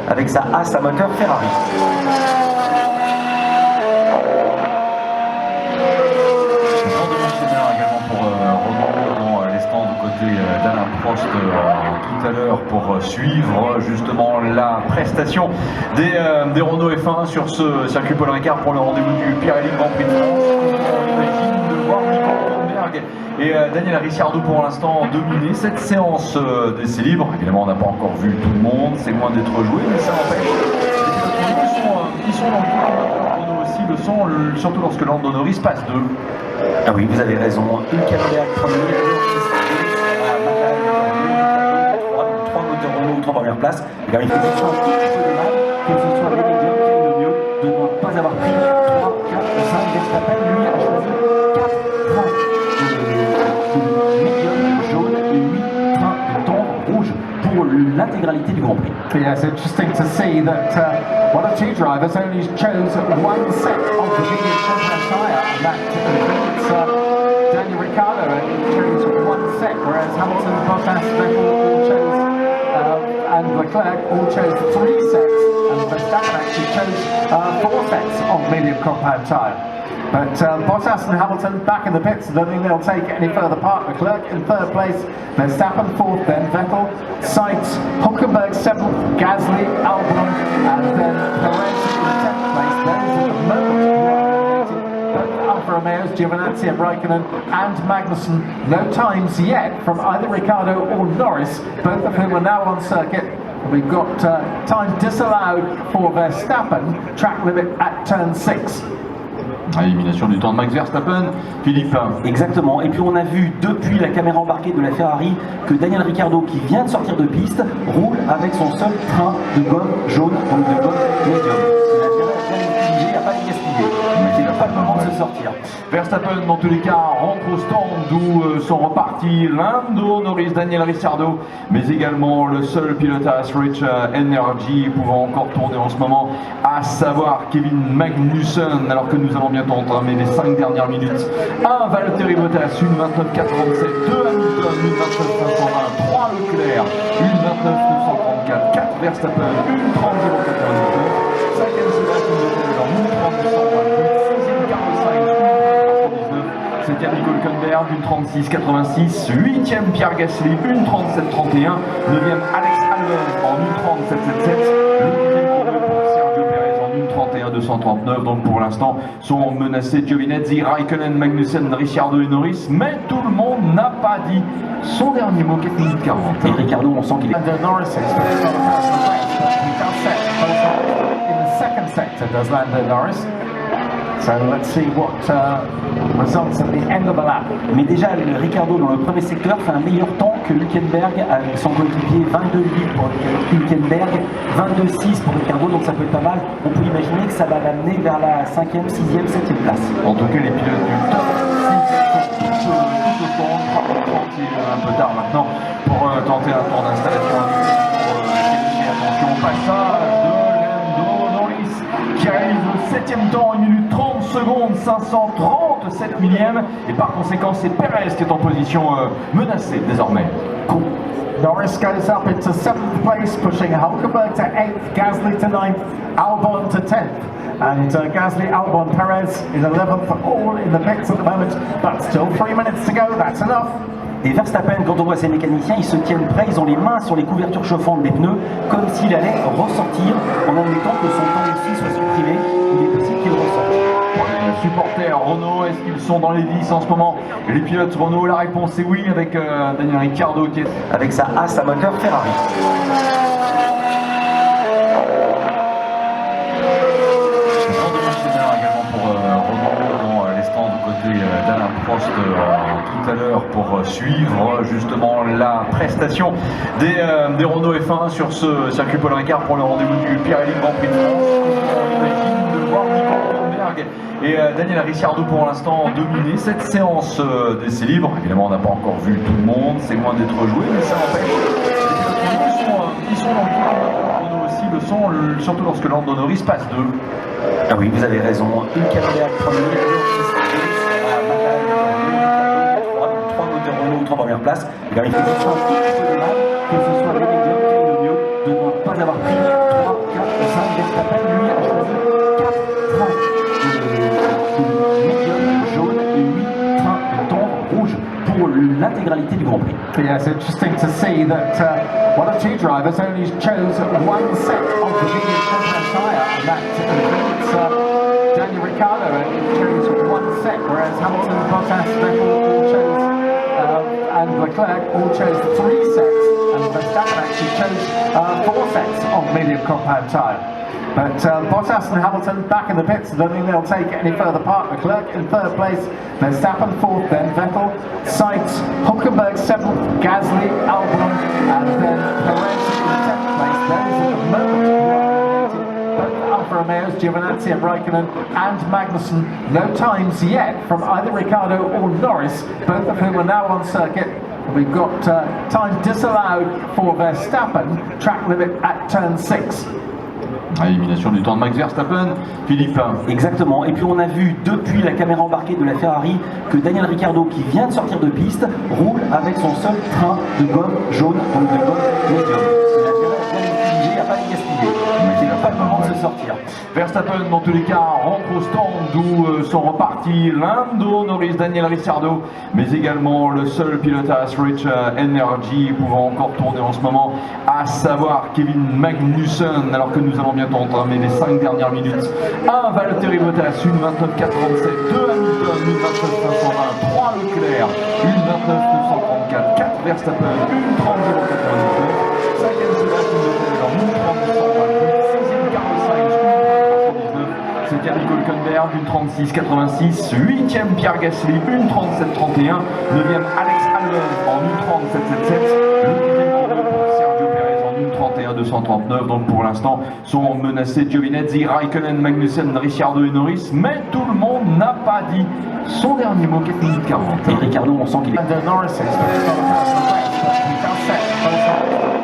avec sa As à moteur Ferrari. D'Alain Prost tout à l'heure pour suivre justement la prestation des Renault F1 sur ce circuit Paul Ricard pour le rendez-vous du Pirelli Grand Prix de France. On imagine de voir Nico Hülkenberg et Daniel Ricciardo pour l'instant dominer cette séance d'essai libre. Évidemment, on n'a pas encore vu tout le monde, c'est loin d'être joué, mais ça n'empêche. Ils sont dans le coup. Renault aussi le sont, surtout lorsque Lando Norris passe d'eux. Ah oui, vous avez raison. Hülkenberg premier. Trois premières places. Il arrive que ce soit un petit peu de mal, que ce soit les médiums qui aillent le mieux, de ne pas avoir pris 3, 4 ou 5 Verstappen. Lui a choisi 4 trains de médium jaune et 8 trains de temps rouge pour l'intégralité du Grand Prix. Yeah, it's interesting to see that one of two drivers only chose one set of the medium compound tyre, and that includes Daniel Ricciardo, and he chose one set, whereas Hamilton, Bottas, Vettel all chose and Leclerc all chose 3 sets, and Verstappen actually chose 4 sets of medium compound tyre. But Bottas and Hamilton back in the pits. I don't think they'll take it any further apart. Leclerc in 3rd place, Verstappen 4th, then Vettel, Sainz, Hülkenberg 7th, Gasly, Albon, and then Perez in 10th place. Those at the moment both Alfa Romeos, Giovinazzi and Raikkonen and Magnussen. No times yet from either Ricciardo or Norris, both of whom are now on circuit. We've got time disallowed for Verstappen, track limit at turn 6. Élimination du temps de Max Verstappen, Philippe. Exactement, et puis on a vu depuis la caméra embarquée de la Ferrari que Daniel Ricciardo, qui vient de sortir de piste, roule avec son seul train de gomme jaune, donc de gomme médium. Il a bien utilisé, il n'a pas gaspillé. Il n'a pas le moment de se sortir. Verstappen, dans tous les cas, rentre au stand d'où sont repartis Lando Norris, Daniel Ricciardo, mais également le seul pilote à Rich Energy pouvant encore tourner en ce moment, à savoir Kevin Magnussen, alors que nous allons bientôt entamer les 5 dernières minutes. 1 Valtteri Bottas, une 29,437, 2 Hamilton, une 29,520, 3 Leclerc, une 29,934, 4 Verstappen, une 30,099, 5e Sébastien Vettel, une 30,128, 6e Carlos Sainz, une 7e Nico Hülkenberg, une 36,86, 8e Pierre Gasly, une 37,31, 9e Alex Albon en une 37,77, le 10e pour Sergio Perez en une 31,239. Donc pour l'instant sont menacés Giovinazzi, Raikkonen, Magnussen, Ricciardo et Norris, mais tout le monde n'a pas dit son dernier mot. 4 minutes 40. Et Ricciardo, on sent qu'il est... Norris in the second sector does Lando Norris. So let's see what results at the end of the lap. Mais déjà, le Ricciardo dans le premier secteur fait un meilleur temps que Hülkenberg avec son coéquipier. 22,8 pour Hülkenberg, 22,6 pour Ricciardo, donc ça peut être pas mal. On peut imaginer que ça va l'amener vers la 5e, 6e, 7e place. En tout cas, les pilotes du top 6 sont tous au fond, un peu tard maintenant pour tenter un tour d'installation. Attention, passage de Lando Norris qui réalise le 7e temps, 1 minute 30 secondes, 537 millièmes, et par conséquent c'est Perez qui est en position menacée désormais. Norris goes up into 7th place, pushing Hülkenberg to 8th, Gasly to 9th, Albon to 10th. And Gasly, Albon, Perez is 11th, all in the pits at the moment, but still 3 minutes to go, that's enough. Et Verstappen, quand on voit ces mécaniciens, ils se tiennent prêts, ils ont les mains sur les couvertures chauffantes des pneus, comme s'il allait ressortir en admettant que son temps ici soit supprimé. Il est possible qu'il ressorte. Pour les supporters Renault, est-ce qu'ils sont dans les vis en ce moment? Les pilotes Renault, la réponse est oui, avec Daniel Ricciardo qui est avec sa As à moteur Ferrari. d'Alain Prost tout à l'heure pour suivre justement la prestation des Renault F1 sur ce circuit Paul Ricard pour le rendez-vous du Pirelli Grand Prix de France. On imagine de voir Nico Hülkenberg et Daniel Ricciardo pour l'instant dominer cette séance d'essai libre. Évidemment, on n'a pas encore vu tout le monde, c'est loin d'être joué, mais ça n'empêche. Ils sont dans le coup. Renault aussi le sont, surtout lorsque Lando Norris passe d'eux. Ah oui, vous avez raison. Hülkenberg premier, 3 premières places. Il arrive que ce soit un petit peu de mal, que ce soit les médiums qui aillent le mieux, de ne pas avoir pris 3 Verstappen, lui, a choisi 4 trains de médium jaune et 8 trains de tendre rouge pour l'intégralité du Grand Prix. Yeah, it's interesting to see that one of two drivers only chose one set of the Williams Champion tyre, and that includes Daniel Ricciardo, who chose one set, whereas Hamilton, Bottas, Vettel all chose, and Leclerc all chose 3 sets, and Verstappen actually chose 4 sets of medium compound tyre. But Bottas and Hamilton back in the pits. I don't think they'll take it any further apart. Leclerc in 3rd place, Verstappen 4th, then Vettel, Sainz, Hülkenberg 7th, Gasly, Albon, and then Perez in 10th place. Those at the moment who are eliminated. Both Alfa Romeos, Giovinazzi and Raikkonen, and Magnussen. No times yet from either Ricciardo or Norris, both of whom are now on circuit. We've got time disallowed for Verstappen, track limit at turn 6. Élimination du temps de Max Verstappen, Philippe. Exactement, et puis on a vu depuis la caméra embarquée de la Ferrari que Daniel Ricciardo, qui vient de sortir de piste, roule avec son seul train de gomme jaune, donc de gomme médium. Il a bien utilisé, il n'a pas les gaspillé, il n'a pas le moment de se sortir. Verstappen, dans tous les cas, rentre au stand d'où sont repartis Lando Norris, Daniel Ricciardo, mais également le seul pilotage Rich Energy pouvant encore tourner en ce moment, à savoir Kevin Magnussen, alors que nous allons bientôt entamer les 5 dernières minutes. 1 Valtteri Bottas, une 29.437, 2 Hamilton, une 29.520, 3 Leclerc, une 29.934, 4 Verstappen, une 30.099, 5e Sébastien Vettel, une 30.128, 6e Carlos Sainz, 7e Nico Hülkenberg, une 36.86, 8e Pierre Gasly, une 37.31, 9e Alex Albon en une 37.77, le 10e pour Sergio Perez en une 31.239. Donc pour l'instant sont menacés Giovinazzi, Raikkonen, Magnussen, Ricciardo et Norris, mais tout le monde n'a pas dit son dernier mot, 4 minutes 40. Et Ricciardo, on sent qu'il est... And Norris is, but it's not a personal best, but he does set both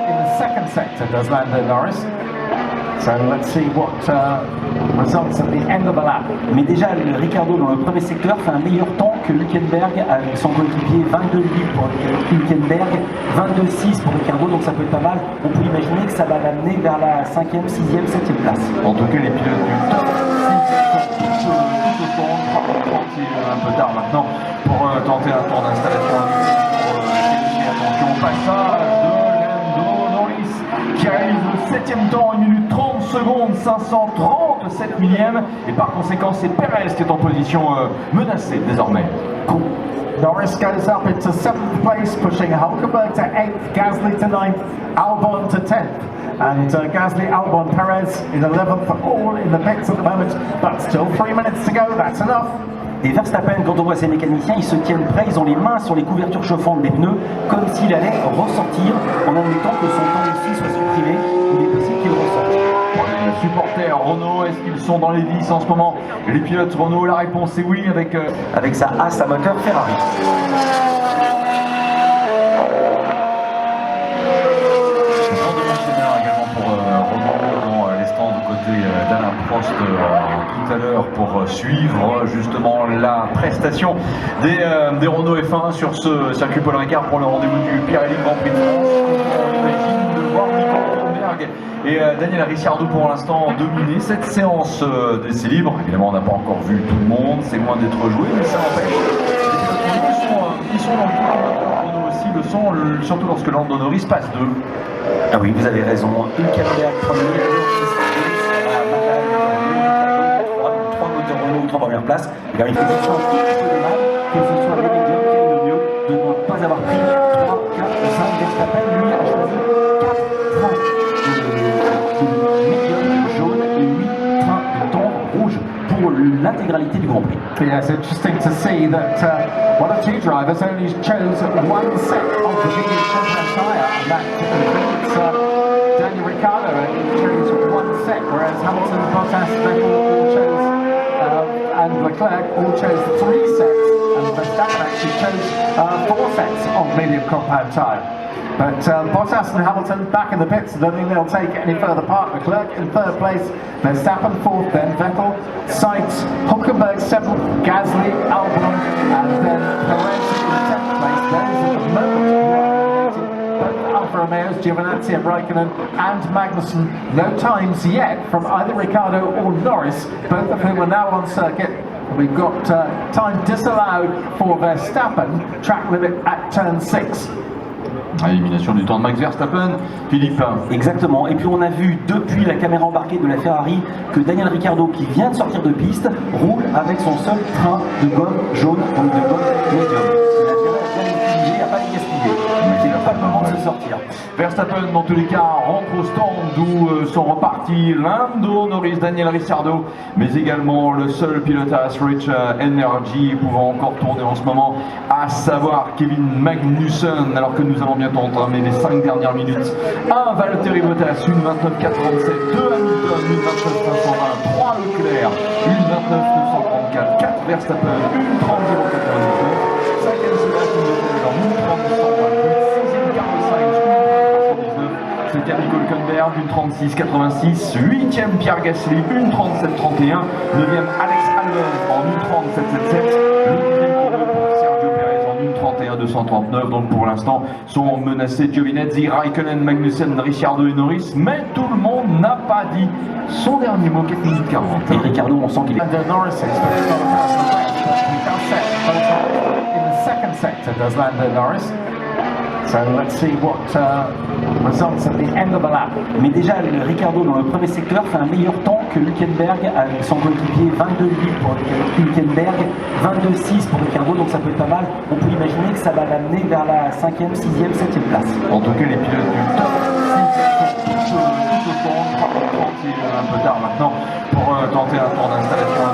in the second sector, does Lando Norris. So let's see what results at the end of the lap. Mais déjà, le Ricciardo dans le premier secteur fait un meilleur temps que Hülkenberg avec son coéquipier, 22,8 pour Hülkenberg, 22,6 pour Ricciardo, donc ça peut être pas mal. On peut imaginer que ça va l'amener vers la 5e, 6e, 7e place. En tout cas, les pilotes du top 6 sont tout au fond, un peu tard maintenant pour tenter un tour d'installation. Attention au passage de Lando Norris qui arrive au 7e temps, 1 minute 30 secondes, 537 millièmes, et par conséquent c'est Perez qui est en position menacée désormais. Norris goes up into 7th place, pushing Hülkenberg to 8th, Gasly to 9th, Albon to 10th. And Gasly, Albon, Perez in 11th, all in the pits at the moment, but still 3 minutes to go, that's enough. Et Verstappen, quand on voit ces mécaniciens, ils se tiennent prêts, ils ont les mains sur les couvertures chauffantes des pneus, comme s'il allait ressortir en admettant que son temps ici soit supprimé. Il est possible qu'il ressorte. Pour les supporters Renault, est-ce qu'ils sont dans les 10 en ce moment? Les pilotes Renault, la réponse est oui, avec sa Haas à moteur Ferrari. d'Alain Prost tout à l'heure pour suivre justement la prestation des Renault F1 sur ce circuit Paul Ricard pour le rendez-vous du Pirelli Grand Prix de France. On imagine de voir Nico Hülkenberg et Daniel Ricciardo pour l'instant dominer cette séance d'essai libre. Évidemment, on n'a pas encore vu tout le monde, c'est loin d'être joué, mais ça n'empêche. Ils sont dans le coup. Renault aussi le sont, surtout lorsque Lando Norris passe 2. Ah oui, vous avez raison. Hülkenberg premier, trois moteurs Renault, 3 premières places. Il a une position un petit peu de mal, que ce soit les médiums qui est le mieux, de ne pas avoir pris 3, 4, 5 Verstappen. Lui a choisi 4 trains de médium jaune et 8 trains de tendre rouge pour l'intégralité du Grand Prix. Yeah, it's interesting to see that one of two drivers only chose one set of the Williams Champion tyre, and that includes Daniel Ricciardo, who chose one set, whereas Hamilton, Bottas, Vettel all chose, and Leclerc all chose 3 sets, and Verstappen actually chose 4 sets of medium compound tyre. But Bottas and Hamilton back in the pits. I don't think they'll take it any further apart. Leclerc in 3rd place, Verstappen 4th, then Vettel, Sainz, Hülkenberg 7th, Gasly, Albon, and then Perez in 10th place. Those at the moment who are eliminated. Both Alfa Alfa Romeos, Giovinazzi and Raikkonen and Magnussen. No times yet from either Ricciardo or Norris, both of whom are now on circuit. We've got time disallowed for Verstappen, track limit at turn 6. Élimination du temps de Max Verstappen, Philippe. Exactement, et puis on a vu depuis la caméra embarquée de la Ferrari que Daniel Ricciardo, qui vient de sortir de piste, roule avec son seul train de gomme jaune, donc de gomme médium. Il a bien utilisé, il n'a pas gaspillé, il n'a pas le moment de se sortir. Verstappen, dans tous les cas, rentre au stand d'où sont repartis Lando Norris, Daniel Ricciardo, mais également le seul pilote à Rich Energy pouvant encore tourner en ce moment, à savoir Kevin Magnussen, alors que nous allons bientôt entamer les 5 dernières minutes. 1 Valtteri Bottas, 1 29,437, 2 Hamilton, 1 29,520, 3 Leclerc, 1 29,934, 4 Verstappen, 1 30,099, 5e Sébastien Vettel, 1 30,128, 6e Carlos Sainz, 7e Nico Hülkenberg, 1,36,86, 8e Pierre Gasly, 1,37,31, 9e Alex Albon en 1,37,77, le 10e pour Sergio Perez en 1,31,239. Donc pour l'instant sont menacés Giovinazzi, Raikkonen, Magnussen, Ricciardo et Norris, mais tout le monde n'a pas dit son dernier mot. 4 minutes 40. Et Ricciardo, on sent qu'il est... And Norris is in the second sector, does Lando Norris. So let's see what results at the end of the lap. Mais déjà, le Ricciardo dans le premier secteur fait un meilleur temps que Hülkenberg avec son coéquipier. 22,8 pour Hülkenberg, 22,6 pour Ricciardo, donc ça peut être pas mal. On peut imaginer que ça va l'amener vers la 5e, 6e, 7e place. En tout cas, les pilotes du top 6 sont tous au fond, un peu tard maintenant pour tenter un tour d'installation.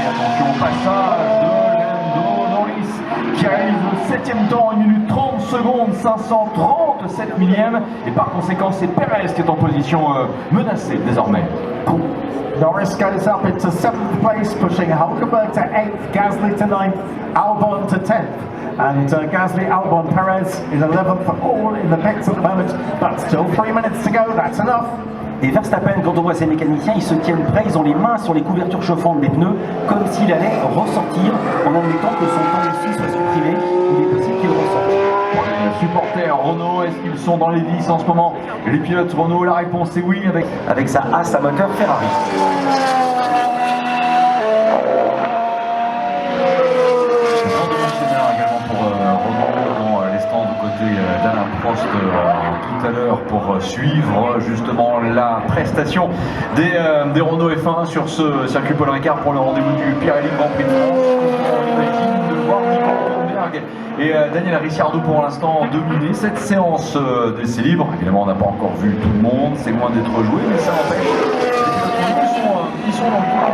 Attention au passage de Lando Norris qui réalise le 7e temps, 1 minute 30 secondes, 537 millièmes, et par conséquent c'est Perez qui est en position menacée désormais. Norris goes up into 7th place, pushing Hülkenberg to 8th, Gasly to 9th, Albon to 10th. And Gasly, Albon, Perez is 11th, all in the pits at the moment, but still 3 minutes to go, that's enough. Et Verstappen, quand on voit ces mécaniciens, ils se tiennent prêts, ils ont les mains sur les couvertures chauffantes des pneus, comme s'il allait ressortir en admettant que son temps ici soit supprimé. Il est possible qu'il ressorte. Pour les supporters Renault, est-ce qu'ils sont dans les vis en ce moment? Les pilotes Renault, la réponse est oui avec sa Haas à moteur Ferrari. d'Alain Prost tout à l'heure pour suivre justement la prestation des Renault F1 sur ce circuit Paul Ricard pour le rendez-vous du Pirelli Grand Prix de France. On imagine de voir Nico Hülkenberg et Daniel Ricciardo pour l'instant dominer cette séance d'essai libre. Évidemment, on n'a pas encore vu tout le monde, c'est loin d'être joué, mais ça n'empêche. Ils sont dans le coup,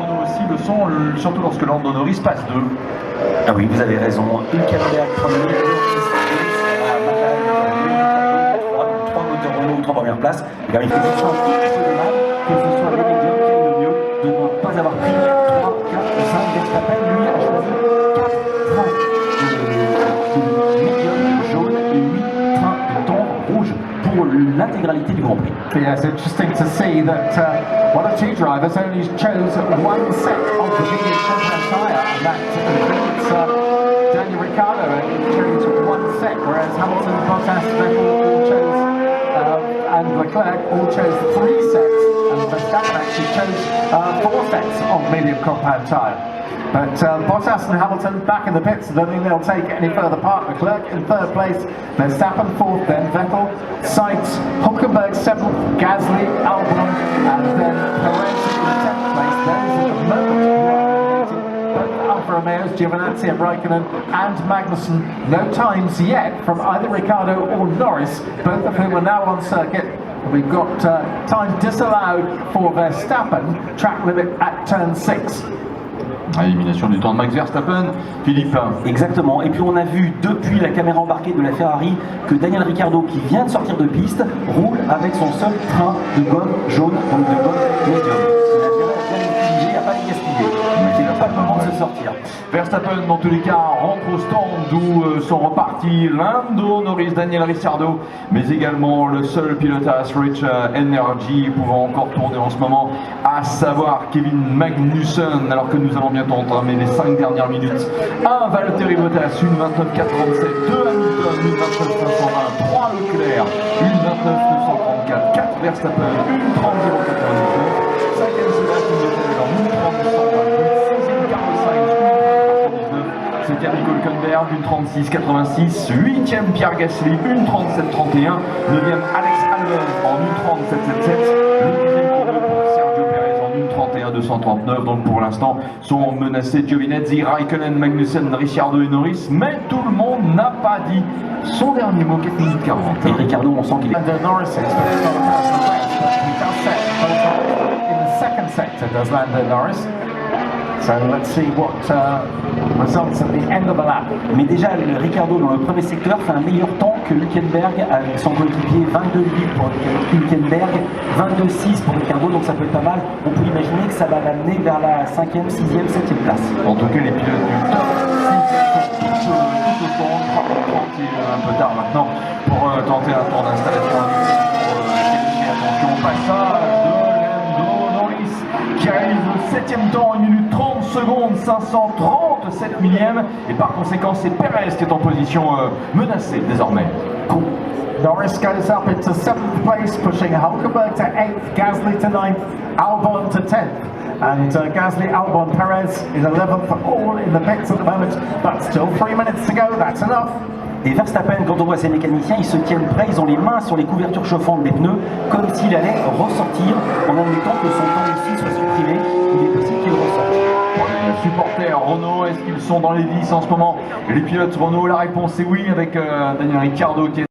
Renault aussi le sont, surtout lorsque Lando Norris passe 2. Ah oui, vous avez raison. Hülkenberg premier, 3 moteurs Renault, 3 premières places. Il arrive que ce soit un petit peu de mal, que ce soit le médium qui est le mieux, de ne pas avoir pris 3, 4 ou 5. Verstappen, lui, a choisi 4 trains de médium jaune et 8 trains de temps rouge pour l'intégralité du Grand Prix. Yeah, it's interesting to see that one of two drivers only chose one set of the Vignette Champion tyre, and that includes Daniel Ricciardo, and chose one set, whereas Hamilton, Bottas, Vettel all chose, and Leclerc all chose 3 sets, and Verstappen actually chose 4 sets of medium compound tyre. But Bottas and Hamilton back in the pits. I don't think they'll take it any further part. Leclerc in 3rd place, Verstappen 4th, then Vettel, Sainz, Hülkenberg 7th, Gasly, Albon, and then Perez in 10th place. Those are the moment who are eliminated. Both Alfa Romeos, Giovinazzi and Raikkonen, and Magnussen. No times yet from either Ricciardo or Norris, both of whom are now on circuit. We've got time disallowed for Verstappen, track limit at turn 6. Élimination du temps de Max Verstappen, Philippe. Exactement, et puis on a vu depuis la caméra embarquée de la Ferrari que Daniel Ricciardo, qui vient de sortir de piste, roule avec son seul train de gomme jaune, donc de gomme médium. Il a bien utilisé, il n'a pas gaspillé, il n'a pas le moment de se sortir. Verstappen, dans tous les cas, rentre au stand d'où sont repartis Lando Norris, Daniel Ricciardo, mais également le seul pilote à Rich Energy pouvant encore tourner en ce moment, à savoir Kevin Magnussen, alors que nous allons bientôt entamer les 5 dernières minutes. 1 Valtteri Bottas, une 29.437, 2 Hamilton, une 29.520, 3 Leclerc, une 29.934, 4 Verstappen, une 30.099, 5e Sébastien Vettel en une 30.128, 6e Carlos Sainz, une 7e Nico Hülkenberg, une 36.86, 8e Pierre Gasly, une 37.31, 9e Alex Albon en une 37.77, le 10e pour Sergio Perez en une 31.239. Donc pour l'instant sont menacés Giovinazzi, Raikkonen, Magnussen, Ricciardo et Norris, mais tout le monde n'a pas dit son dernier mot. 4 minutes 40. Et Ricardo, on sent qu'il est... And Norris is not a personal best, but he does set both in the second sector, does Lando Norris. So let's see what results at the end of the lap. Mais déjà, le Ricardo dans le premier secteur fait un meilleur temps que Hülkenberg avec son coéquipier, 22.8 pour Hülkenberg, 22.6 pour Ricardo, donc ça peut être pas mal. On peut imaginer que ça va l'amener vers la 5e, 6e, 7e place. En tout cas, les pilotes du top 6 sont tous au fond, tranquille, un peu tard maintenant pour tenter un tour d'installation. Attention, passage de Lando Norris qui arrive au 7e temps, 1 minute 30 secondes, 537 millièmes, et par conséquent c'est Perez qui est en position menacée désormais. Norris goes up into 7th place, pushing Hulkenberg to 8th, Gasly to 9th, Albon to 10th. And Gasly, Albon, Perez is 11th, all in the pits at the moment, but still 3 minutes to go, that's enough. Et Verstappen, quand on voit ces mécaniciens, ils se tiennent prêts, ils ont les mains sur les couvertures chauffantes des pneus, comme s'il allait ressortir en admettant que son temps aussi soit supprimé. Il est possible qu'il ressorte. Pour les supporters Renault, est-ce qu'ils sont dans les 10 en ce moment? Les pilotes Renault, la réponse est oui, avec Daniel Ricciardo qui est